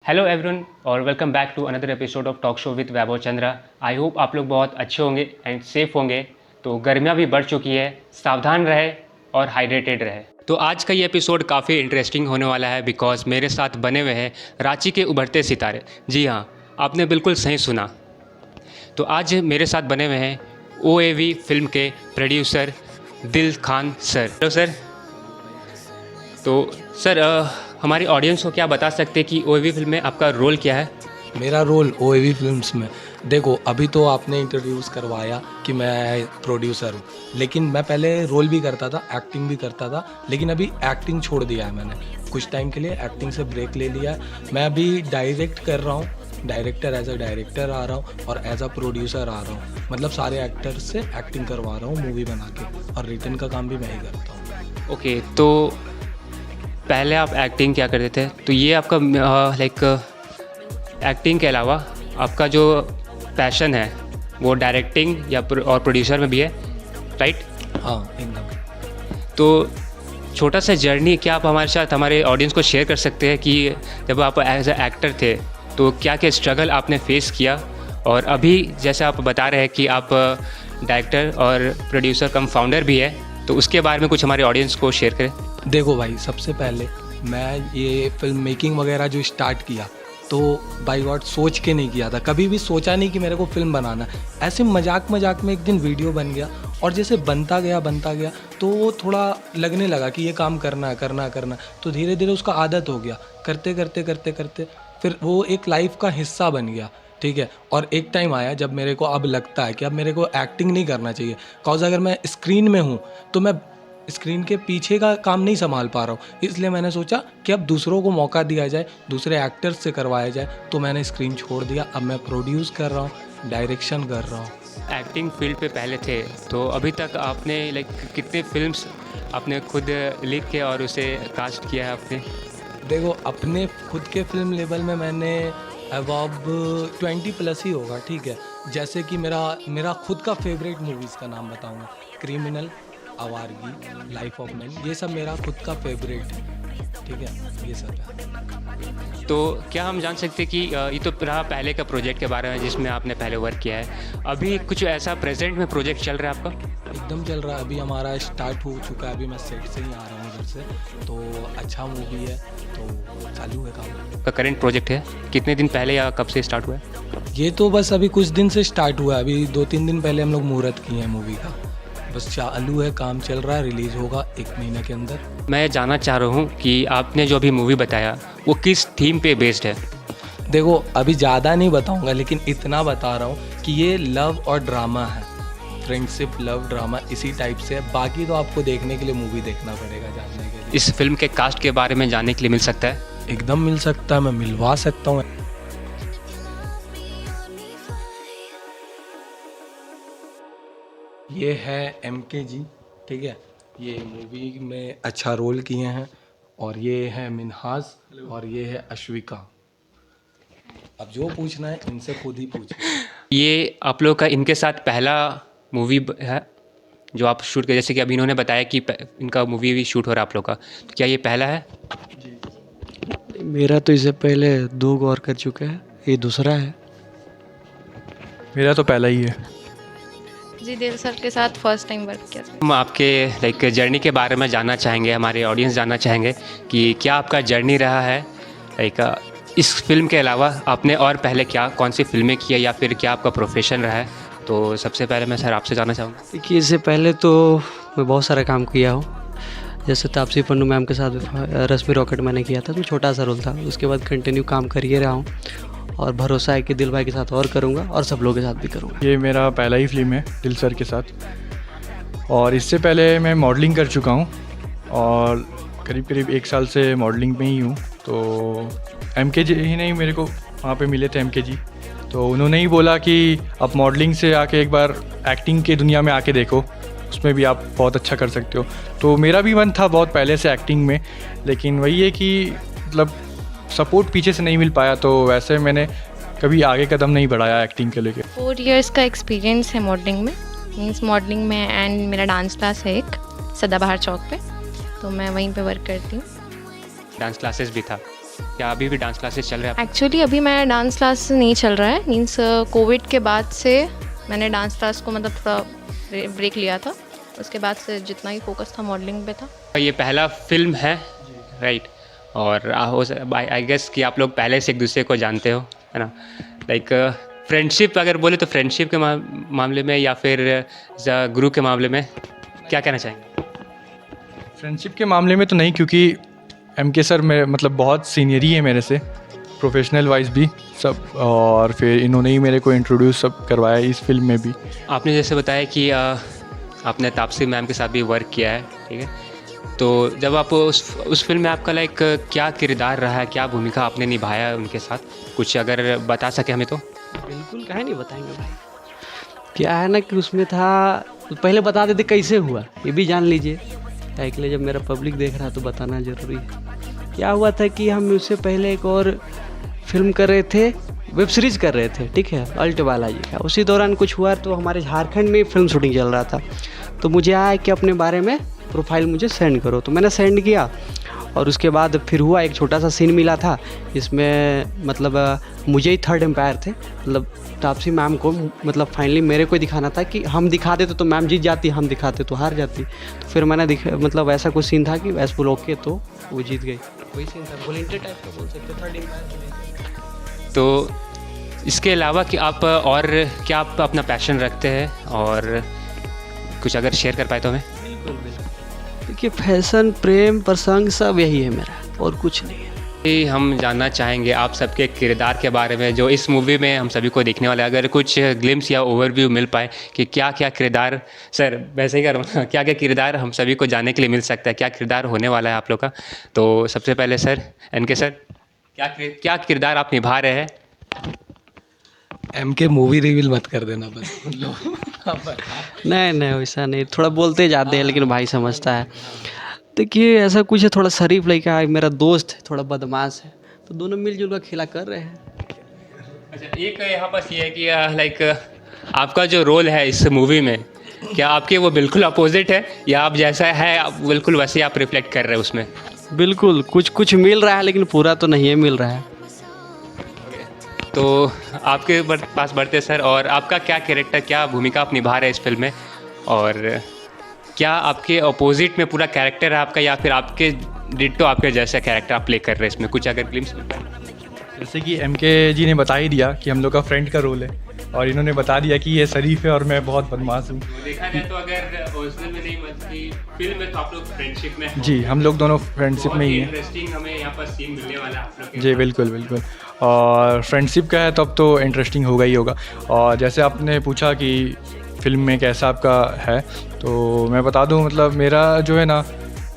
Hello everyone और welcome back to another episode of talk show with Vaibhav Chandra. I hope आप लोग बहुत अच्छे होंगे एंड सेफ होंगे। तो गर्मियाँ भी बढ़ चुकी है, सावधान रहे और हाइड्रेटेड रहे। तो आज का ये एपिसोड काफ़ी इंटरेस्टिंग होने वाला है बिकॉज मेरे साथ बने हुए हैं रांची के उभरते सितारे। जी हाँ, आपने बिल्कुल सही सुना। तो आज मेरे साथ बने हुए हैं OAV फिल्म के प्रोड्यूसर दिल खान सर। Hello sir. तो सर हमारी ऑडियंस को क्या बता सकते हैं कि OAV फिल्म में आपका रोल क्या है? मेरा रोल OAV फिल्म्स में, देखो अभी तो आपने इंट्रोड्यूस करवाया कि मैं प्रोड्यूसर हूँ, लेकिन मैं पहले रोल भी करता था, एक्टिंग भी करता था, लेकिन अभी एक्टिंग छोड़ दिया है मैंने। कुछ टाइम के लिए एक्टिंग से ब्रेक ले लिया है। मैं अभी डायरेक्ट कर रहा हूँ, डायरेक्टर एज अ डायरेक्टर आ रहा हूँ और एज अ प्रोड्यूसर आ रहा हूँ। मतलब सारे एक्टर्स से एक्टिंग करवा रहा हूँ मूवी बना के, और रिटर्न का काम भी मैं ही करता हूँ। ओके, तो पहले आप एक्टिंग क्या करते थे, तो ये आपका लाइक एक्टिंग के अलावा आपका जो पैशन है वो डायरेक्टिंग या और प्रोड्यूसर में भी है, राइट? हाँ एकदम। तो छोटा सा जर्नी क्या आप हमारे साथ, हमारे ऑडियंस को शेयर कर सकते हैं कि जब आप एज अ एक्टर थे तो क्या क्या स्ट्रगल आपने फेस किया, और अभी जैसे आप बता रहे हैं कि आप डायरेक्टर और प्रोड्यूसर कम फाउंडर भी है, तो उसके बारे में कुछ हमारे ऑडियंस को शेयर करें। देखो भाई, सबसे पहले मैं ये फिल्म मेकिंग वगैरह जो स्टार्ट किया तो बाय गॉड सोच के नहीं किया था, कभी भी सोचा नहीं कि मेरे को फिल्म बनाना है। ऐसे मजाक मजाक में एक दिन वीडियो बन गया, और जैसे बनता गया तो थोड़ा लगने लगा कि ये काम करना है। तो धीरे धीरे उसका आदत हो गया, करते फिर वो एक लाइफ का हिस्सा बन गया। ठीक है, और एक टाइम आया जब मेरे को अब लगता है कि अब मेरे को एक्टिंग नहीं करना चाहिए, कॉज अगर मैं स्क्रीन में हूँ तो मैं स्क्रीन के पीछे का काम नहीं संभाल पा रहा हूँ। इसलिए मैंने सोचा कि अब दूसरों को मौका दिया जाए, दूसरे एक्टर्स से करवाया जाए, तो मैंने स्क्रीन छोड़ दिया। अब मैं प्रोड्यूस कर रहा हूँ, डायरेक्शन कर रहा हूँ। एक्टिंग फील्ड पे पहले थे, तो अभी तक आपने लाइक कितने फिल्म्स आपने खुद लिख के और उसे कास्ट किया है आपने? देखो, अपने खुद के फिल्म लेवल में मैंने अबाव 20+ ही होगा। ठीक है, जैसे कि मेरा खुद का फेवरेट मूवीज़ का नाम बताऊंगा, क्रिमिनल, आवारगी, लाइफ ऑफ मैन, ये सब मेरा खुद का फेवरेट है। ठीक है, ये सब है। तो क्या हम जान सकते हैं कि ये तो रहा पहले का प्रोजेक्ट के बारे में जिसमें आपने पहले वर्क किया है, अभी कुछ ऐसा प्रेजेंट में प्रोजेक्ट चल रहा है आपका? एकदम चल रहा है, अभी हमारा स्टार्ट हो चुका है, अभी मैं सेट से ही आ रहा हूँ उधर से, तो अच्छा मूवी है, तो चालू है काम। का करंट प्रोजेक्ट है कितने दिन पहले या कब से स्टार्ट हुआ है? ये तो बस अभी कुछ दिन से स्टार्ट हुआ है, अभी 2-3 दिन पहले हम लोग मुहूर्त किए हैं मूवी का, बस चालू है, काम चल रहा है, रिलीज होगा 1 महीने के अंदर। मैं जानना चाह रहा हूँ कि आपने जो अभी मूवी बताया वो किस थीम पे बेस्ड है? देखो, अभी ज़्यादा नहीं बताऊंगा, लेकिन इतना बता रहा हूँ कि ये लव और ड्रामा है, फ्रेंडशिप, लव, ड्रामा, इसी टाइप से है। बाकी तो आपको देखने के लिए मूवी देखना पड़ेगा जानने के लिए। इस फिल्म के कास्ट के बारे में जानने के लिए मिल सकता है? एकदम मिल सकता है, मैं मिलवा सकता हूँ। ये है MK जी, ठीक है, ये मूवी में अच्छा रोल किए हैं, और ये है मिनहाज, और ये है अश्विका। अब जो पूछना है इनसे खुद ही पूछना। ये आप लोग का इनके साथ पहला मूवी है जो आप शूट कर, जैसे कि अभी इन्होंने बताया कि इनका मूवी भी शूट हो रहा है आप लोग का, तो क्या ये पहला है? मेरा तो इससे पहले 2 और कर चुके हैं, ये दूसरा है। मेरा तो पहला ही है जी। दिल सर के साथ फर्स्ट टाइम वर्क किया था। हम आपके लाइक जर्नी के बारे में जानना चाहेंगे, हमारे ऑडियंस जानना चाहेंगे कि क्या आपका जर्नी रहा है, लाइक इस फिल्म के अलावा आपने और पहले क्या कौन सी फिल्में की है, या फिर क्या आपका प्रोफेशन रहा है? तो सबसे पहले मैं सर आपसे जानना चाहूँगा। देखिए, इससे पहले तो मैं बहुत सारा काम किया हूँ, जैसे तापसी पन्नू मैम के साथ रश्मि रॉकेट मैंने किया था, तो छोटा सा रोल था। उसके बाद कंटिन्यू काम कर ही रहा हूँ, और भरोसा है कि दिल भाई के साथ और करूँगा, और सब लोगों के साथ भी करूँगा। ये मेरा पहला ही फिल्म है दिल सर के साथ, और इससे पहले मैं मॉडलिंग कर चुका हूँ, और करीब 1 साल से मॉडलिंग में ही हूँ। तो MK जी ही नहीं, मेरे को वहाँ पे मिले थे MK जी, तो उन्होंने ही बोला कि आप मॉडलिंग से आके एक बार एक्टिंग के दुनिया में आके देखो, उसमें भी आप बहुत अच्छा कर सकते हो। तो मेरा भी मन था बहुत पहले से एक्टिंग में, लेकिन वही है कि मतलब सपोर्ट पीछे से नहीं मिल पाया, तो वैसे मैंने कभी आगे कदम नहीं बढ़ाया एक्टिंग के लेके। 4 इयर्स का एक्सपीरियंस है मॉडलिंग में, मीन्स मॉडलिंग में, एंड मेरा डांस क्लास है एक सदाबहार चौक पे, तो मैं वहीं पे वर्क करती हूँ। डांस क्लासेस भी था? या अभी भी डांस क्लासेस चल रहे हैं एक्चुअली अभी मैं डांस क्लास नहीं चल रहा है, मीन्स कोविड के बाद से मैंने डांस क्लास को मतलब थोड़ा ब्रेक लिया था। उसके बाद से जितना ही फोकस था मॉडलिंग पे था। आपका ये पहला फिल्म है, राइट? और आई गेस कि आप लोग पहले से एक दूसरे को जानते हो, है ना? लाइक फ्रेंडशिप अगर बोले तो फ्रेंडशिप के मामले में या फिर गुरु के मामले में क्या कहना चाहेंगे? फ्रेंडशिप के मामले में तो नहीं, क्योंकि MK सर मेरे मतलब बहुत सीनियर ही है मेरे से, प्रोफेशनल वाइज भी सब, और फिर इन्होंने ही मेरे को इंट्रोड्यूस सब करवाया इस फिल्म में भी। आपने जैसे बताया कि आपने तापसी मैम के साथ भी वर्क किया है, ठीक है? तो जब आप उस फिल्म में आपका लाइक क्या किरदार रहा है, क्या भूमिका आपने निभाया उनके साथ, कुछ अगर बता सके हमें तो? बिल्कुल, काहे नहीं बताएंगे भाई। क्या है ना कि उसमें था, पहले बता देते कैसे हुआ, ये भी जान लीजिए, इसलिए जब मेरा पब्लिक देख रहा है तो बताना ज़रूरी है। क्या हुआ था कि हम उससे पहले एक और फिल्म कर रहे थे, वेब सीरीज़ कर रहे थे, ठीक है, अल्ट बालाजी का। उसी दौरान कुछ हुआ तो हमारे झारखंड में फिल्म शूटिंग चल रहा था, तो मुझे आया कि अपने बारे में प्रोफाइल मुझे सेंड करो, तो मैंने सेंड किया। और उसके बाद फिर हुआ, एक छोटा सा सीन मिला था जिसमें मतलब मुझे ही थर्ड एम्पायर थे, मतलब तापसी मैम को मतलब फाइनली मेरे को दिखाना था कि हम दिखा देते तो मैम जीत जाती, हम दिखाते तो हार जाती। तो फिर मैंने मतलब ऐसा कुछ सीन था कि वैसे बोल ओके तो वो जीत गई, वही सीन था, वॉलंटियर टाइप का बोल सकते, थर्ड एम्पायर। तो इसके अलावा कि आप और क्या आप अपना पैशन रखते हैं और कुछ अगर शेयर कर पाए तो हमें? बिल्कुल बिल्कुल, देखिए फैशन, प्रेम, प्रसंग सब यही है मेरा, और कुछ नहीं है। हम जानना चाहेंगे आप सबके किरदार के बारे में जो इस मूवी में हम सभी को देखने वाले हैं। अगर कुछ ग्लिम्स या ओवरव्यू मिल पाए कि क्या क्या किरदार, सर वैसे ही कर क्या क्या किरदार हम सभी को जानने के लिए मिल सकता है, क्या किरदार होने वाला है आप लोग का? तो सबसे पहले सर MK सर, क्या किरदार आप निभा रहे हैं? MK मूवी रिवील मत कर देना बस। नहीं वैसा नहीं, थोड़ा बोलते जाते हैं लेकिन भाई समझता है। देखिए ऐसा कुछ है, थोड़ा शरीफ लड़का है, मेरा दोस्त है, थोड़ा बदमाश है, तो दोनों मिलजुल कर खेला कर रहे हैं। अच्छा, एक यहाँ पास ये है कि लाइक आपका जो रोल है इस मूवी में, क्या आपके वो बिल्कुल अपोजिट है या आप जैसा है आप बिल्कुल वैसे आप रिफ्लेक्ट कर रहे हैं उसमें? बिल्कुल, कुछ कुछ मिल रहा है लेकिन पूरा तो नहीं है मिल रहा है। तो आपके पास बढ़ते सर, और आपका क्या कैरेक्टर, क्या भूमिका आप निभा रहे हैं इस फिल्म में, और क्या आपके अपोजिट में पूरा कैरेक्टर है आपका या फिर आपके डिट्टो आपके जैसा कैरेक्टर आप प्ले कर रहे हैं इसमें, कुछ अगर ग्लिम्स मिल पाए? जैसे कि MK जी ने बता ही दिया कि हम लोग का फ्रेंड का रोल है, और इन्होंने बता दिया कि ये शरीफ है और मैं बहुत बदमाश हूँ। देखा जाए तो अगर ओरिजिनल में नहीं मतलब फिल्म में तो आप लोग फ्रेंडशिप में हो। जी, हम लोग दोनों फ्रेंडशिप में ही हैं। इंटरेस्टिंग हमें यहाँ पर सीन मिलने वाला है आप लोग के। जी बिल्कुल बिल्कुल, और फ्रेंडशिप का है तब तो इंटरेस्टिंग होगा ही होगा। और जैसे आपने पूछा कि फिल्म में कैसा आपका है, तो मैं बता दूं मतलब मेरा जो है ना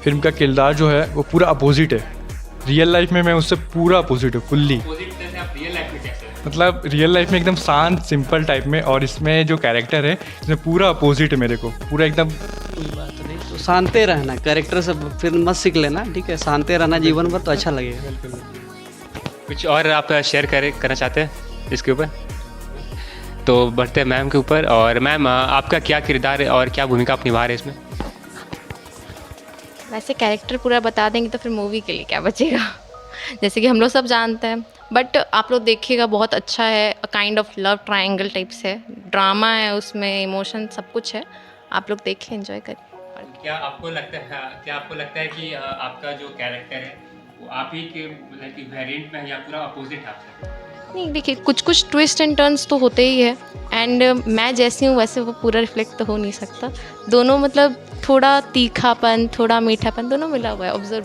फिल्म का किरदार जो है वो पूरा अपोजिट है। रियल लाइफ में मैं उससे पूरा अपोजिट हूँ, फुल्ली। आप रियल लाइफ में कैसे? मतलब रियल लाइफ में एकदम शांत सिंपल टाइप में, और इसमें जो कैरेक्टर है इसमें पूरा अपोजिट है मेरे को, पूरा एकदम। कोई बात नहीं, तो शांते रहना, कैरेक्टर से फिर मत सीख लेना, ठीक है, शांते रहना जीवन भर तो अच्छा लगेगा। कुछ और आप शेयर करना चाहते हैं इसके ऊपर? तो बढ़ते हैं मैम के ऊपर। और मैम आपका क्या किरदार है और क्या भूमिका आप निभा रहे हैं इसमें? वैसे कैरेक्टर पूरा बता देंगे तो फिर मूवी के लिए क्या बचेगा। जैसे कि हम लोग सब जानते हैं, बट आप लोग देखिएगा, बहुत अच्छा है, kind of love triangle type से, ड्रामा है उसमें, इमोशन सब कुछ है, आप लोग देखिए, एंजॉय करिए। क्या आपको लगता है कि आपका जो कैरेक्टर है वो आप ही के मतलब कि वेरिएंट में है या पूरा अपोजिट आपसे? नहीं, देखिए कुछ कुछ ट्विस्ट एंड टर्न्स तो होते ही है, एंड मैं जैसी हूँ वैसे वो पूरा रिफ्लेक्ट तो हो नहीं सकता। दोनों मतलब थोड़ा तीखापन, थोड़ा मीठापन, दोनों मिला हुआ है, ऑब्जर्व।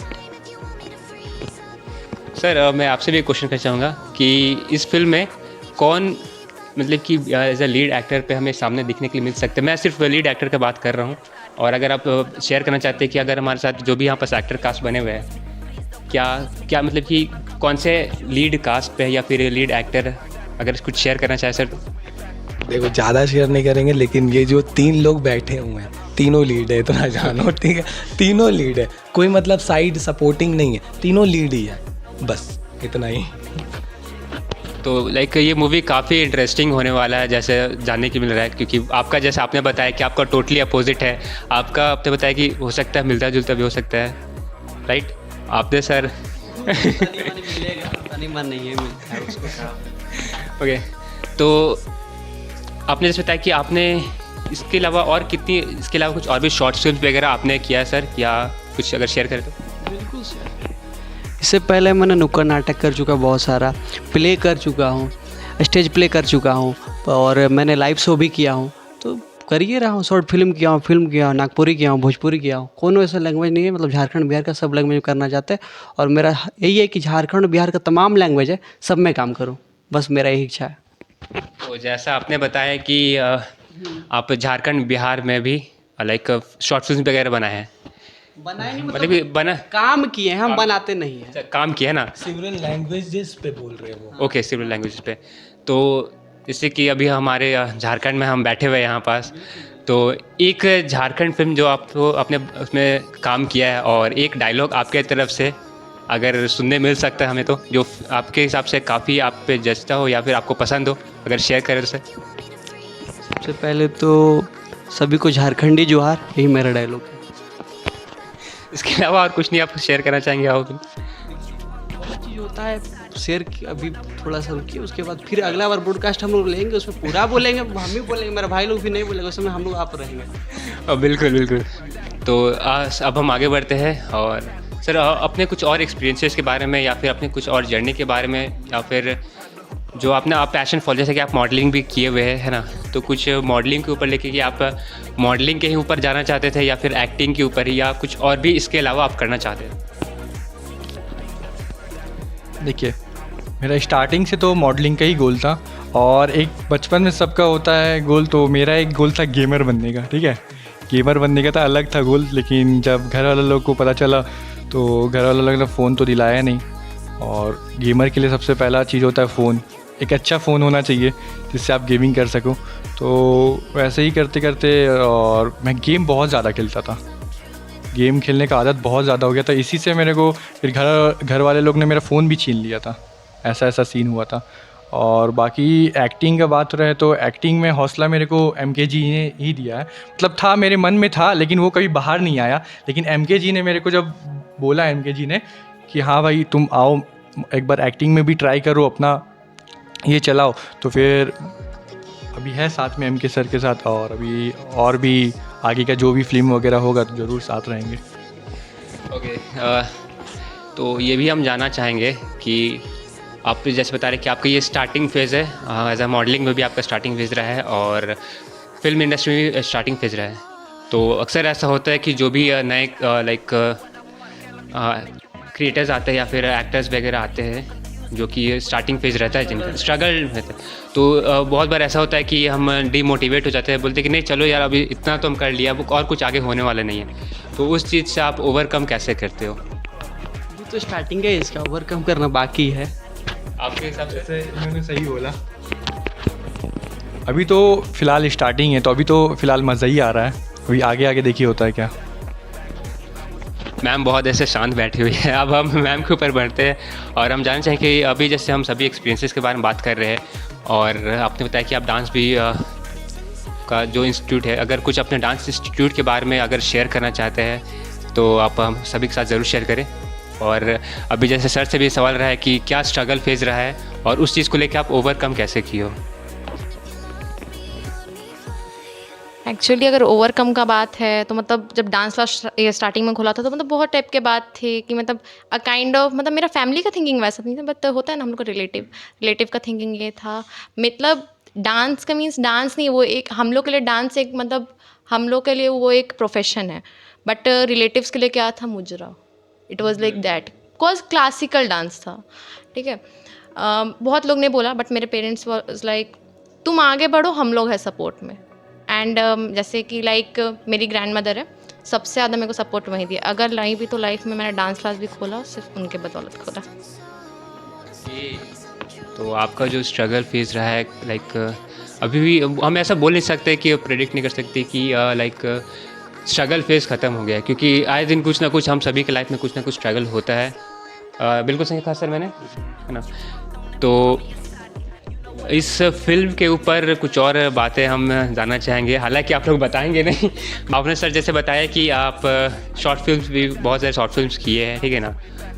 सर मैं आपसे भी एक क्वेश्चन करना चाहूँगा कि इस फिल्म में कौन मतलब कि एज अ लीड एक्टर पे हमें सामने दिखने के लिए मिल सकते हैं? मैं सिर्फ लीड एक्टर की बात कर रहा हूँ, और अगर आप शेयर करना चाहते हैं कि अगर हमारे साथ जो भी यहाँ पर एक्टर कास्ट बने हुए हैं, क्या मतलब कि कौन से लीड कास्ट पे या फिर लीड एक्टर, अगर कुछ शेयर करना चाहे सर? देखो ज़्यादा शेयर नहीं करेंगे, लेकिन ये जो 3 लोग बैठे हुए हैं तीनों लीड है, इतना जानो, ठीक है, तीनों लीड है, कोई मतलब साइड सपोर्टिंग नहीं है, तीनों लीड ही है, बस इतना ही। तो लाइक ये मूवी काफ़ी इंटरेस्टिंग होने वाला है जैसे जानने की मिल रहा है, क्योंकि आपका जैसे आपने बताया कि आपका टोटली अपोजिट है, आपने बताया कि हो सकता है मिलता जुलता भी हो सकता है, राइट? आपने सर तनी मन नहीं है, मिलता है उसको। ओके, तो आपने जैसे बताया कि आपने इसके अलावा और कितनी, इसके अलावा कुछ और भी शॉर्ट फिल्म वगैरह आपने किया है सर, या कुछ अगर शेयर करें तो? बिल्कुल सर, इससे पहले मैंने नुक्कड़ नाटक कर चुका बहुत सारा, प्ले कर चुका हूँ, स्टेज प्ले कर चुका हूँ, और मैंने लाइव शो भी किया हूँ। तो कर ही रहा हूँ, शॉर्ट फिल्म किया हूँ, नागपुरी किया हूँ, भोजपुरी किया हूँ। कोनो ऐसा लैंग्वेज नहीं है, मतलब झारखंड बिहार का सब लैंग्वेज करना चाहते हैं, और मेरा यही है कि झारखंड बिहार का तमाम लैंग्वेज है, सब में काम करूँ, बस मेरा यही इच्छा है। तो जैसा आपने बताया कि आप झारखंड बिहार में भी लाइक शॉर्ट फिल्म वगैरह बनाए हैं, बनाए नहीं, मतलब कि बना काम किए हैं, हम बनाते नहीं हैं। अच्छा, काम किया है ना? सिविल लैंग्वेजेस पे बोल रहे हैं वो। ओके, सिविल लैंग्वेज पे। तो जैसे कि अभी हमारे झारखंड में हम बैठे हुए हैं यहाँ पास, तो एक झारखंड फिल्म जो आपको आपने उसमें काम किया है, और एक डायलॉग आपके तरफ से अगर सुनने मिल सकता है हमें, तो जो आपके हिसाब से काफ़ी आप पे जचता हो या फिर आपको पसंद हो, अगर शेयर करें तो सर। सबसे पहले तो सभी को झारखंडी जोहार, यही मेरा डायलॉग है। इसके अलावा और कुछ नहीं आप शेयर करना चाहेंगे? आप बहुत चीज़ होता है शेयर की, अभी थोड़ा सा रुकिए, उसके बाद फिर अगला बार ब्रॉडकास्ट हम लोग लेंगे, उसमें पूरा बोलेंगे, हम ही बोलेंगे, मेरा भाई लोग भी नहीं बोलेंगे, उसमें हम लोग आप रहेंगे। बिल्कुल बिल्कुल। तो अब हम आगे बढ़ते हैं, और सर अपने कुछ और एक्सपीरियंसेस के बारे में, या फिर अपने कुछ और जर्नी के बारे में, या फिर जो आपने आप पैशन फॉलो, जैसे कि आप मॉडलिंग भी किए हुए हैं, है ना? तो कुछ मॉडलिंग के ऊपर लेके कि आप मॉडलिंग के ही ऊपर जाना चाहते थे, या फिर एक्टिंग के ऊपर ही, या कुछ और भी इसके अलावा आप करना चाहते थे? देखिए, मेरा स्टार्टिंग से तो मॉडलिंग का ही गोल था, और एक बचपन में सबका होता है गोल, तो मेरा एक गोल था गेमर बनने का। ठीक है, गेमर बनने का था, अलग था गोल, लेकिन जब घर वाले लोग को पता चला तो घर वाले लोग ने फ़ोन तो दिलाया नहीं, और गेमर के लिए सबसे पहला चीज़ होता है फ़ोन। एक अच्छा फ़ोन होना चाहिए जिससे आप गेमिंग कर सको। तो वैसे ही करते करते, और मैं गेम बहुत ज़्यादा खेलता था, गेम खेलने का आदत बहुत ज़्यादा हो गया था, इसी से मेरे को फिर घर वाले लोग ने मेरा फ़ोन भी छीन लिया था, ऐसा सीन हुआ था। और बाकी एक्टिंग का बात रहे तो एक्टिंग में हौसला मेरे को MK जी ने ही दिया है, मतलब था मेरे मन में था, लेकिन वो कभी बाहर नहीं आया। लेकिन MK जी ने मेरे को जब बोला, MK जी ने कि हाँ भाई तुम आओ, एक बार एक्टिंग में भी ट्राई करो, अपना ये चलाओ, तो फिर अभी है साथ में MK सर के साथ, और अभी और भी आगे का जो भी फिल्म वगैरह होगा तो ज़रूर साथ रहेंगे। ओके, तो ये भी हम जानना चाहेंगे कि आप जैसे बता रहे कि आपका ये स्टार्टिंग फेज़ है, एज अ मॉडलिंग में भी आपका स्टार्टिंग फेज़ रहा है, और फिल्म इंडस्ट्री में भी स्टार्टिंग फेज़ रहा है। तो अक्सर ऐसा होता है कि जो भी नए लाइक क्रिएटर्स आते हैं या फिर एक्टर्स वगैरह आते हैं, जो कि स्टार्टिंग फेज़ रहता है, जिनका स्ट्रगल रहता है, तो बहुत बार ऐसा होता है कि हम डीमोटिवेट हो जाते हैं, बोलते हैं कि नहीं चलो यार, अभी इतना तो हम कर लिया, अब और कुछ आगे होने वाला नहीं है। तो उस चीज़ से आप ओवरकम कैसे करते हो? अभी तो स्टार्टिंग है, इसका ओवरकम करना बाकी है। आपके हिसाब से? जैसे इन्होंने सही बोला, अभी तो फ़िलहाल स्टार्टिंग है, तो अभी तो फ़िलहाल मज़ा ही आ रहा है, अभी आगे आगे देखिए होता है क्या। मैम बहुत ऐसे शांत बैठी हुई है, अब हम मैम के ऊपर बढ़ते हैं, और हम जानना चाहें कि अभी जैसे हम सभी एक्सपीरियंसेस के बारे में बात कर रहे हैं, और आपने बताया कि आप डांस भी का जो इंस्टीट्यूट है, अगर कुछ अपने डांस इंस्टीट्यूट के बारे में अगर शेयर करना चाहते हैं तो आप हम सभी के साथ ज़रूर शेयर करें। और अभी जैसे सर से भी सवाल रहा है कि क्या स्ट्रगल फेज़ रहा है, और उस चीज़ को लेकर आप ओवरकम कैसे किए हो? एक्चुअली अगर ओवरकम का बात है तो मतलब जब डांस क्लास ये स्टार्टिंग में खोला था तो मतलब बहुत टाइप के बात थे कि मतलब अ काइंड ऑफ, मतलब मेरा फैमिली का थिंकिंग वैसा नहीं था, बट होता है ना हम लोग का रिलेटिव का थिंकिंग ये था। मतलब डांस का मीन्स डांस नहीं, वो एक हम लोग के लिए डांस एक मतलब हम लोग के लिए वो एक प्रोफेशन है, बट रिलेटिव्स के लिए क्या था, मुजरा। It was like that, because classical dance था। ठीक है, बहुत लोग ने बोला, बट मेरे पेरेंट्स वॉज लाइक तुम आगे बढ़ो, हम लोग हैं सपोर्ट में। एंड जैसे कि लाइक मेरी ग्रैंड मदर है, सबसे ज़्यादा मेरे को सपोर्ट वहीं दिया। अगर नहीं भी तो लाइफ में मैंने डांस क्लास भी खोला, सिर्फ उनके बदौलत खोला। तो आपका जो स्ट्रगल फेज़ रहा है, लाइक अभी भी हम ऐसा बोल नहीं सकते कि प्रेडिक्ट नहीं कर सकते कि लाइक स्ट्रगल फेज़ ख़त्म हो गया है, क्योंकि आए दिन कुछ ना कुछ हम सभी के लाइफ में कुछ ना कुछ स्ट्रगल होता है। बिल्कुल सही कहा सर मैंने, है ना? तो इस फिल्म के ऊपर कुछ और बातें हम जानना चाहेंगे, हालांकि आप लोग बताएंगे नहीं। आपने सर जैसे बताया कि आप शॉर्ट फिल्म्स भी बहुत सारे शॉर्ट फिल्म्स किए हैं, ठीक है ना।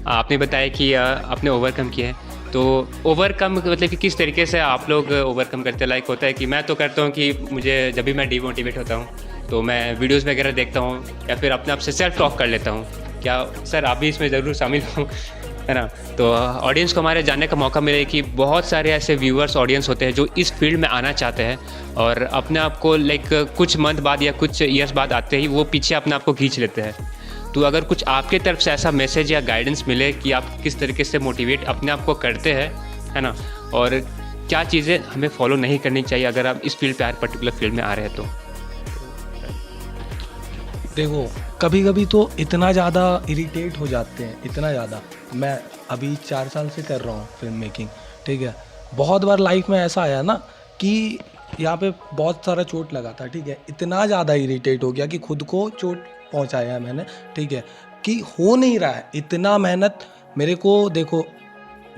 आपने बताया कि आपने ओवरकम किए हैं, तो ओवरकम मतलब कि किस तरीके से आप लोग ओवरकम करते हैं? लाइक होता है कि मैं तो करता हूँ कि मुझे जब भी मैं डिमोटिवेट होता हूँ तो मैं वीडियोस वगैरह देखता हूँ या फिर अपने आप से सेल्फ टॉक कर लेता हूँ। क्या सर आप भी इसमें ज़रूर शामिल हो, है ना। तो ऑडियंस को हमारे जानने का मौका मिले कि बहुत सारे ऐसे व्यूअर्स ऑडियंस होते हैं जो इस फील्ड में आना चाहते हैं और अपने आप को लाइक कुछ मंथ बाद या कुछ ईयर्स बाद आते ही वो पीछे अपने आप को खींच लेते हैं। तो अगर कुछ आपके तरफ से ऐसा मैसेज या गाइडेंस मिले कि आप किस तरीके से मोटिवेट अपने आप को करते हैं, है ना, और क्या चीज़ें हमें फॉलो नहीं करनी चाहिए अगर आप इस फील्ड पे पर्टिकुलर फील्ड में आ रहे हैं तो। देखो कभी कभी तो इतना ज़्यादा इरिटेट हो जाते हैं, इतना ज़्यादा। मैं अभी 4 साल से कर रहा हूँ फिल्म मेकिंग, ठीक है। बहुत बार लाइफ में ऐसा आया ना कि यहाँ पे बहुत सारा चोट लगा था, ठीक है। इतना ज़्यादा इरिटेट हो गया कि खुद को चोट पहुँचाया है मैंने, ठीक है, कि हो नहीं रहा है। इतना मेहनत मेरे को, देखो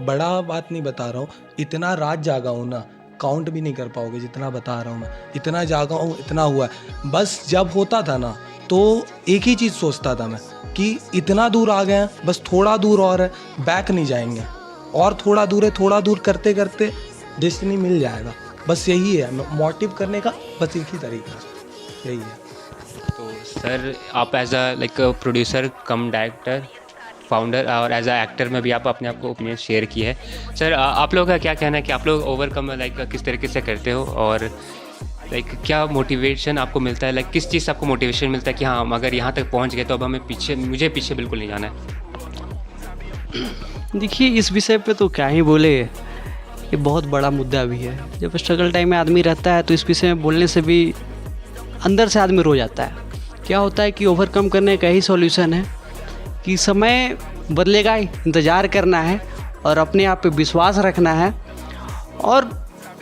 बड़ा बात नहीं बता रहा हूँ, इतना रात जागा हूँ ना, काउंट भी नहीं कर पाओगे जितना बता रहा हूँ मैं। इतना जागा हूँ, इतना हुआ है। बस जब होता था ना तो एक ही चीज़ सोचता था मैं कि इतना दूर आ गए हैं, बस थोड़ा दूर और है, बैक नहीं जाएंगे, और थोड़ा दूर है, थोड़ा दूर करते करते डेस्टिनी मिल जाएगा। बस यही है मोटिव करने का, बस एक ही तरीका, यही है। तो सर आप as a like producer cum director, founder और एज अ एक्टर में भी आप अपने आप को ओपिनियन शेयर किए हैं। सर आप लोगों का क्या कहना है कि आप लोग ओवरकम लाइक किस तरीके से करते हो और लाइक क्या मोटिवेशन आपको मिलता है? लाइक किस चीज़ से आपको मोटिवेशन मिलता है कि हाँ हम अगर यहाँ तक पहुँच गए तो अब हमें मुझे पीछे बिल्कुल नहीं जाना है? देखिए इस विषय पे तो क्या ही बोले, ये बहुत बड़ा मुद्दा भी है। जब स्ट्रगल टाइम में आदमी रहता है तो इस विषय में बोलने से भी अंदर से आदमी रो जाता है। क्या होता है कि ओवरकम करने का ही सॉल्यूशन है कि समय बदलेगा, इंतज़ार करना है और अपने आप पे विश्वास रखना है, और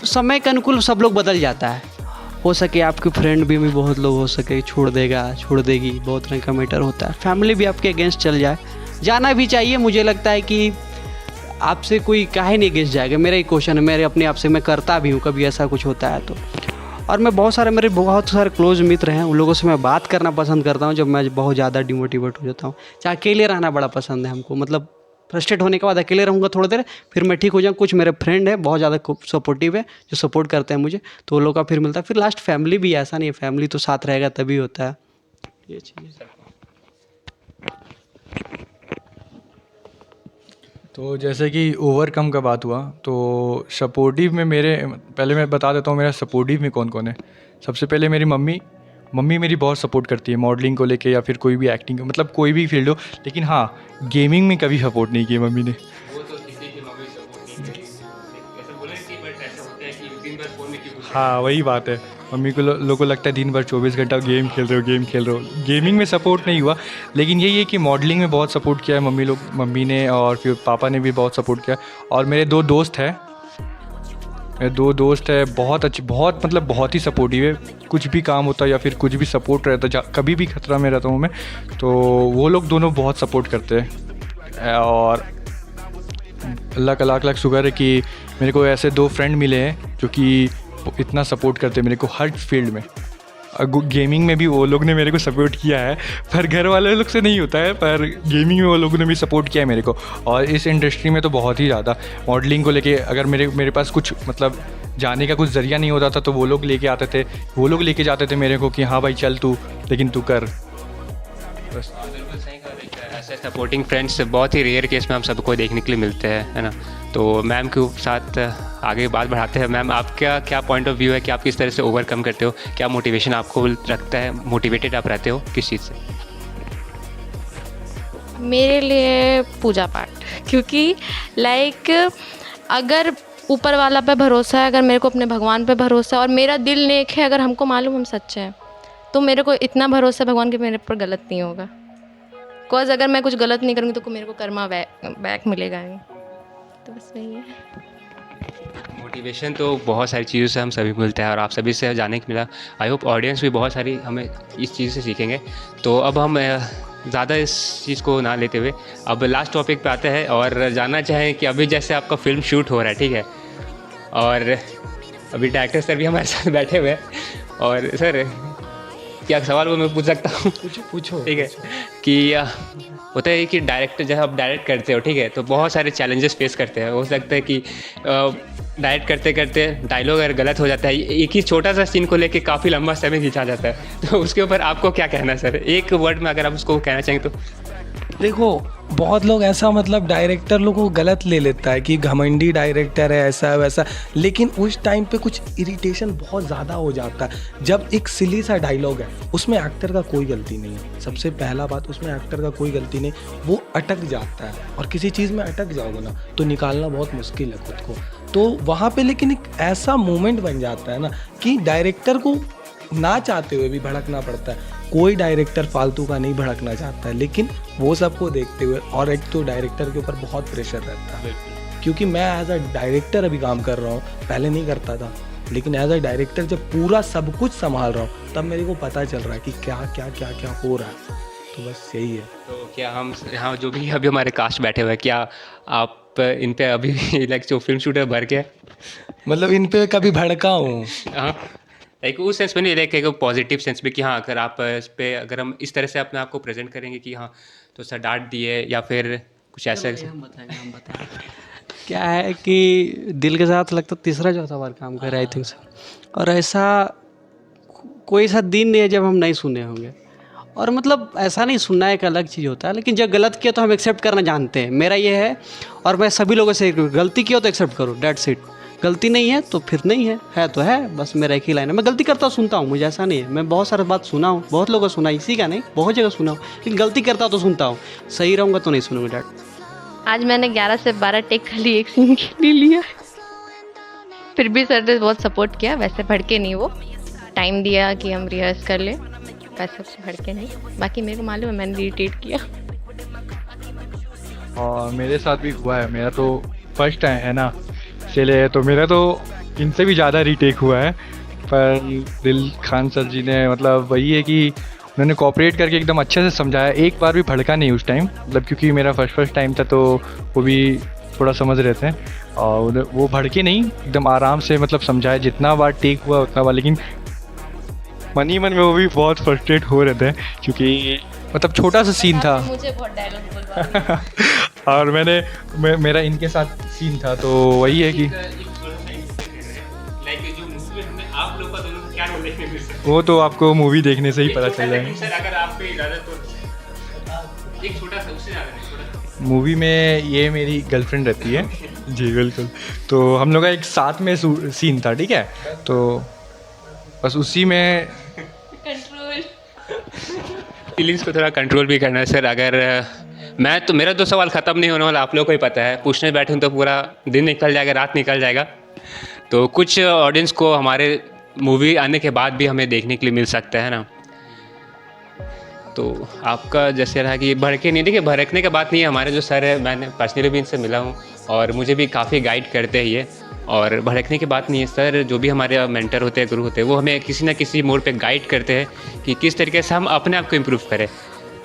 समय के अनुकूल सब लोग बदल जाता है। हो सके आपके फ्रेंड भी बहुत लोग हो सके छोड़ देगा, छोड़ देगी, बहुत रंग का मैटर होता है। फैमिली भी आपके अगेंस्ट चल जाए, जाना भी चाहिए। मुझे लगता है कि आपसे कोई काहे नहीं अगेंस्ट जाएगा, मेरा ही क्वेश्चन है, मेरे अपने आप से मैं करता भी हूँ कभी ऐसा कुछ होता है तो। और मैं मेरे बहुत सारे क्लोज मित्र हैं, उन लोगों से मैं बात करना पसंद करता हूँ जब मैं बहुत ज़्यादा डिमोटिवेट हो जाता हूँ। चाहे अकेले रहना बड़ा पसंद है हमको, मतलब फ्रस्ट्रेट होने के बाद अकेले रहूँगा थोड़ी देर, फिर मैं ठीक हो जाऊँ। कुछ मेरे फ्रेंड है बहुत ज़्यादा सपोर्टिव है, जो सपोर्ट करते हैं मुझे, तो वो लोग का फिर मिलता है। फिर लास्ट फैमिली भी, ऐसा नहीं है, फैमिली तो साथ रहेगा तभी होता है ये चीज़। तो जैसे कि ओवरकम का बात हुआ तो सपोर्टिव में मेरे, पहले मैं बता देता हूँ मेरा सपोर्टिव में कौन कौन है। सबसे पहले मेरी मम्मी मेरी बहुत सपोर्ट करती है मॉडलिंग को लेके या फिर कोई भी एक्टिंग, मतलब कोई भी फील्ड हो। लेकिन हाँ, गेमिंग में कभी सपोर्ट नहीं किया मम्मी ने। हाँ वही बात है, मम्मी को लोगों को लगता है दिन भर 24 घंटा गेम खेल रहे हो। गेमिंग में सपोर्ट नहीं हुआ, लेकिन यही है कि मॉडलिंग में बहुत सपोर्ट किया है मम्मी ने, और फिर पापा ने भी बहुत सपोर्ट किया। और मेरे दो दोस्त हैं बहुत अच्छे, बहुत ही सपोर्टिव है। कुछ भी काम होता है या फिर कुछ भी सपोर्ट रहता है, कभी भी खतरा में रहता हूँ मैं, तो वो लोग दोनों बहुत सपोर्ट करते हैं। और अल्लाह का लाख लाख शुक्र है कि मेरे को ऐसे 2 फ्रेंड मिले हैं जो कि इतना सपोर्ट करते हैं मेरे को हर फील्ड में। गेमिंग में भी वो लोग ने मेरे को सपोर्ट किया है, पर घर वाले लोग से नहीं होता है, पर गेमिंग में वो लोगों ने भी सपोर्ट किया है मेरे को। और इस इंडस्ट्री में तो बहुत ही ज़्यादा मॉडलिंग को लेके, अगर मेरे पास कुछ मतलब जाने का कुछ ज़रिया नहीं होता था तो वो लोग लेके जाते थे मेरे को कि हाँ भाई चल तू, लेकिन तू कर। बस बिल्कुल सही कहा। ऐसे सपोर्टिंग फ्रेंड्स बहुत ही रेयर केस में हम सबको देखने के लिए मिलते हैं, है ना। तो मैम के साथ आगे बात बढ़ाते हैं। मैम आपका क्या पॉइंट ऑफ व्यू है कि आप किस तरह से ओवरकम करते हो? क्या मोटिवेशन आपको रखता है, मोटिवेटेड आप रहते हो किस चीज़ से? मेरे लिए पूजा पाठ, क्योंकि लाइक अगर ऊपर वाला पे भरोसा है, अगर मेरे को अपने भगवान पे भरोसा है और मेरा दिल नेक है, अगर हमको मालूम हम सच्चे हैं, तो मेरे को इतना भरोसा है भगवान के मेरे पर गलत नहीं होगा। बिकॉज अगर मैं कुछ गलत नहीं करूँगी तो मेरे को कर्मा बैक मिलेगा नहीं। तो बस वही है। मोटिवेशन तो बहुत सारी चीज़ों से हम सभी मिलते हैं और आप सभी से जानने को मिला। आई होप ऑडियंस भी बहुत सारी हमें इस चीज़ से सीखेंगे। तो अब हम ज़्यादा इस चीज़ को ना लेते हुए अब लास्ट टॉपिक पे आते हैं और जानना चाहें कि अभी जैसे आपका फिल्म शूट हो रहा है, ठीक है, और अभी डायरेक्टर सर भी हमारे साथ बैठे हुए हैं। और सर क्या सवाल वो मैं पूछ सकता हूँ? पूछो पूछो। ठीक है कि होता है कि डायरेक्टर जब आप डायरेक्ट करते हो, ठीक है, तो बहुत सारे चैलेंजेस फेस करते हैं। हो सकता है कि डायरेक्ट करते करते डायलॉग अगर गलत हो जाता है, एक ही छोटा सा सीन को लेके काफ़ी लंबा समय खींचा जाता है, तो उसके ऊपर आपको क्या कहना है सर? एक वर्ड में अगर आप उसको कहना चाहेंगे तो। देखो, बहुत लोग ऐसा मतलब डायरेक्टर लोगों को गलत ले लेता है कि घमंडी डायरेक्टर है, ऐसा है वैसा, लेकिन उस टाइम पे कुछ इरिटेशन बहुत ज़्यादा हो जाता है। जब एक सिली सा डायलॉग है, उसमें एक्टर का कोई गलती नहीं है। सबसे पहला बात, उसमें एक्टर का कोई गलती नहीं, वो अटक जाता है। और किसी चीज़ में अटक जाओगे ना तो निकालना बहुत मुश्किल है खुद को। तो वहाँ पे लेकिन एक ऐसा मोमेंट बन जाता है ना कि डायरेक्टर को ना चाहते हुए भी भड़कना पड़ता है। कोई डायरेक्टर फालतू का नहीं भड़कना चाहता है, लेकिन वो सबको देखते हुए, और एक तो डायरेक्टर के ऊपर बहुत प्रेशर रहता है, क्योंकि मैं एज अ डायरेक्टर अभी काम कर रहा हूँ, पहले नहीं करता था, लेकिन एज अ डायरेक्टर जब पूरा सब कुछ संभाल रहा हूँ तब मेरे को पता चल रहा है कि क्या क्या क्या क्या हो रहा है। तो बस यही है। तो क्या हम यहाँ जो भी अभी हमारे कास्ट बैठे हुए हैं, क्या आप इन पे अभी लाइक जो फिल्म शूटर भर के मतलब इन पे कभी भड़का हूँ? हाँ, लाइक उस सेंस में नहीं, लाइक एक पॉजिटिव सेंस में कि हाँ, अगर आप इस पे अगर हम इस तरह से अपने आप को प्रेजेंट करेंगे कि हाँ तो सर डांट दिए या फिर कुछ ऐसा। हम बताएं क्या है कि दिल के साथ लगता तीसरा चौथा बार काम कर रहा है आई थिंक सो। और ऐसा कोई ऐसा दिन नहीं है जब हम नहीं सुने होंगे। और मतलब ऐसा नहीं, सुनना एक अलग चीज़ होता है, लेकिन जब गलत किया तो हम एक्सेप्ट करना जानते हैं। मेरा ये है, और मैं सभी लोगों से गलती किया तो एक्सेप्ट करो, डेट्स इट। गलती नहीं है तो फिर नहीं है तो है, बस मेरा एक ही लाइन है। मैं गलती करता हूँ, सुनता हूँ, मुझे ऐसा नहीं है। मैं बहुत सारा बात सुना हूँ, बहुत लोगों को सुना, इसी का नहीं बहुत जगह सुना हूँ, लेकिन गलती करता हूँ तो सुनता हूँ। सही रहूँगा तो नहीं सुनूंगा डैड। आज मैंने 11 से 12 टेक खाली एक सीन के लिए लिया, फिर भी सर ने बहुत सपोर्ट किया। वैसे भड़के नहीं, वो टाइम दिया कि हम रिहर्स कर ले, वैसे भड़के नहीं। बाकी मेरे को मालूम है मैंने इरिटेट किया। और मेरे साथ भी हुआ है, मेरा तो फर्स्ट टाइम है ना, इसलिए तो मेरा तो इनसे भी ज़्यादा रीटेक हुआ है। पर दिल खान सर जी ने मतलब वही है कि उन्होंने कोऑपरेट करके एकदम अच्छे से समझाया, एक बार भी भड़का नहीं उस टाइम, मतलब क्योंकि मेरा फर्स्ट टाइम था तो वो भी थोड़ा समझ रहे थे, और वो भड़के नहीं, एकदम आराम से मतलब समझाया। जितना बार टेक हुआ उतना बार, लेकिन मन ही मन में वो भी बहुत फ्रस्ट्रेट हो रहे थे, क्योंकि मतलब छोटा सा सीन था। मुझे बहुत डायलॉग बोलवा और मेरा इनके साथ सीन था, तो वही है कि आप लोग का दोनों क्या रोल देखने मिल सकता है? वो तो आपको मूवी देखने से ही पता चल जाएगा। सर अगर आपको इजाज़त हो एक छोटा सा, उससे ज़्यादा नहीं, छोटा। मूवी में ये मेरी गर्लफ्रेंड रहती है जी बिल्कुल। तो हम लोग का एक साथ में सीन था, ठीक है, तो बस उसी में कंट्रोल। फीलिंग्स को थोड़ा कंट्रोल भी करना है सर। अगर मैं तो, मेरा तो सवाल ख़त्म नहीं होने वाला, आप लोगों को ही पता है। पूछने बैठूँ तो पूरा दिन निकल जाएगा, रात निकल जाएगा। तो कुछ ऑडियंस को हमारे मूवी आने के बाद भी हमें देखने के लिए मिल सकता है ना। तो आपका जैसे रहा कि भड़के नहीं, देखिए भड़कने की बात नहीं है। हमारे जो सर है, मैंने पर्सनली भी इनसे मिला हूँ और मुझे भी काफ़ी गाइड करते हैं ये, और भड़कने की बात नहीं है सर। जो भी हमारे मेंटर होते हैं, गुरु होते हैं, वो हमें किसी ना किसी मोड़ पे गाइड करते हैं कि किस तरीके से हम अपने आप को इम्प्रूव करें।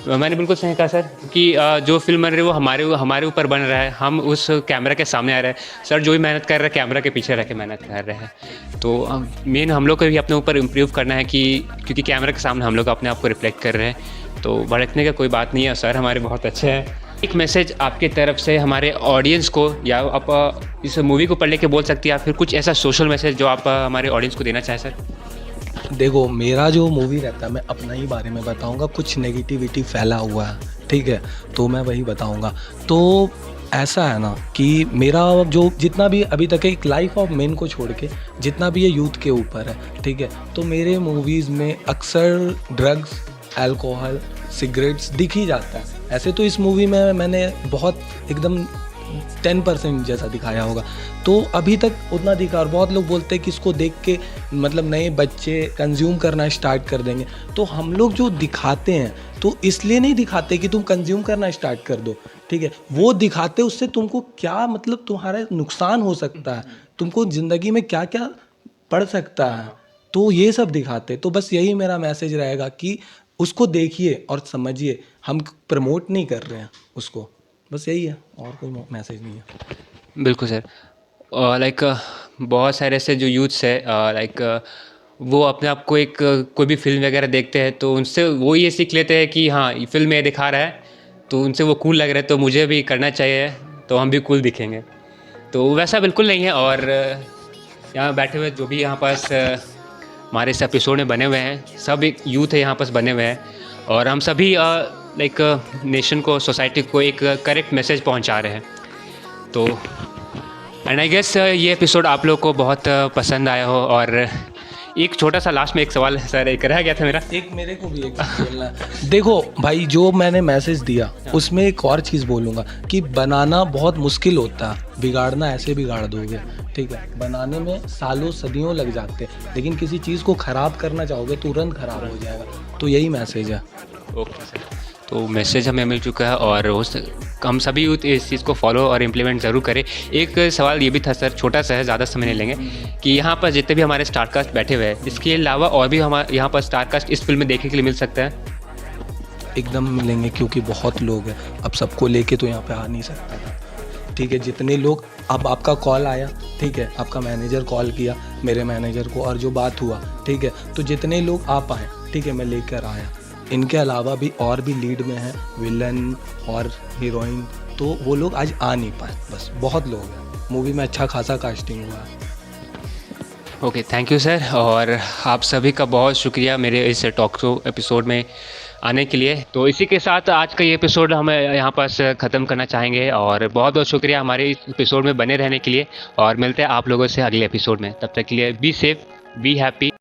मैंने बिल्कुल सही कहा सर कि जो फिल्म बन रही है वो हमारे ऊपर बन रहा है। हम उस कैमरा के सामने आ रहे हैं, सर जो भी मेहनत कर रहे हैं कैमरा के पीछे रह के मेहनत कर रहे हैं। तो मेन हम लोग को भी अपने ऊपर इम्प्रूव करना है कि क्योंकि कैमरा के सामने हम लोग अपने आप को रिफ्लेक्ट कर रहे हैं। तो भड़कने का कोई बात नहीं है, सर हमारे बहुत अच्छे हैं। एक मैसेज आपकी तरफ से हमारे ऑडियंस को, या आप इस मूवी को पढ़ के बोल सकती है, या फिर कुछ ऐसा सोशल मैसेज जो आप हमारे ऑडियंस को देना चाहें सर? देखो, मेरा जो मूवी रहता है मैं अपना ही बारे में बताऊंगा। कुछ नेगेटिविटी फैला हुआ है, ठीक है, तो मैं वही बताऊंगा। तो ऐसा है ना कि मेरा जो जितना भी अभी तक एक लाइफ ऑफ मेन को छोड़ के जितना भी ये यूथ के ऊपर है, ठीक है, तो मेरे मूवीज़ में अक्सर ड्रग्स, अल्कोहल, सिगरेट्स दिख ही जाता है। ऐसे तो इस मूवी में मैंने बहुत एकदम 10% जैसा दिखाया होगा, तो अभी तक उतना दिखा। और बहुत लोग बोलते हैं कि इसको देख के मतलब नए बच्चे कंज्यूम करना स्टार्ट कर देंगे। तो हम लोग जो दिखाते हैं तो इसलिए नहीं दिखाते कि तुम कंज्यूम करना स्टार्ट कर दो, ठीक है, वो दिखाते उससे तुमको क्या मतलब तुम्हारा नुकसान हो सकता है, तुमको ज़िंदगी में क्या क्या पड़ सकता है, तो ये सब दिखाते। तो बस यही मेरा मैसेज रहेगा कि उसको देखिए और समझिए, हम प्रमोट नहीं कर रहे हैं उसको, बस यही है, और कोई मैसेज नहीं है। बिल्कुल सर। लाइक बहुत सारे ऐसे जो यूथ्स है लाइक वो अपने आप को एक कोई भी फिल्म वगैरह देखते हैं तो उनसे वो ये सीख लेते हैं कि हाँ ये फिल्म में दिखा रहा है तो उनसे वो कूल लग रहा है तो मुझे भी करना चाहिए तो हम भी कूल दिखेंगे। तो वैसा बिल्कुल नहीं है। और यहाँ बैठे हुए जो भी यहाँ पास हमारे इस एपिसोड में बने हुए हैं सब एक यूथ है यहाँ पास बने हुए हैं और हम सभी लाइक नेशन को सोसाइटी को एक करेक्ट मैसेज पहुँचा रहे हैं। तो एंड आई गेस ये एपिसोड आप लोग को बहुत पसंद आया हो। और एक छोटा सा लास्ट में एक सवाल है सर, एक रह गया था मेरा, एक मेरे को भी एक चीज़ बोलना है। देखो भाई जो मैंने मैसेज दिया उसमें एक और चीज़ बोलूँगा कि बनाना बहुत मुश्किल होता है, बिगाड़ना ऐसे बिगाड़ दोगे, ठीक है। बनाने में सालों सदियों लग जाते हैं लेकिन किसी चीज़ को ख़राब करना चाहोगे तुरंत ख़राब हो जाएगा। तो यही मैसेज है। ओके सर, तो मैसेज हमें मिल चुका है और हम सभी यूथ इस चीज़ को फॉलो और इम्प्लीमेंट ज़रूर करें। एक सवाल ये भी था सर, छोटा सा है, ज़्यादा समय नहीं लेंगे, कि यहाँ पर जितने भी हमारे स्टारकास्ट बैठे हुए हैं इसके अलावा और भी हमारे यहाँ पर स्टारकास्ट इस फिल्म में देखने के लिए मिल सकता है? एकदम मिलेंगे क्योंकि बहुत लोग हैं, अब सबको लेके तो यहाँ पे आ नहीं सकता था, ठीक है। जितने लोग, अब आपका कॉल आया, ठीक है, आपका मैनेजर कॉल किया मेरे मैनेजर को और जो बात हुआ, ठीक है, तो जितने लोग आ पाए, ठीक है, मैं लेकर आया। इनके अलावा भी और भी लीड में हैं, विलन और हीरोइन, तो वो लोग आज आ नहीं पाए, बस बहुत लोग हैं। मूवी में अच्छा खासा कास्टिंग हुआ है। Okay, thank you sir. और आप सभी का बहुत शुक्रिया मेरे इस टॉक शो एपिसोड में आने के लिए। तो इसी के साथ आज का ये एपिसोड हम यहाँ पास ख़त्म करना चाहेंगे और बहुत बहुत शुक्रिया हमारे इस एपिसोड में बने रहने के लिए और मिलते हैं आप लोगों से अगले एपिसोड में। तब तक के लिए बी सेफ, बी हैप्पी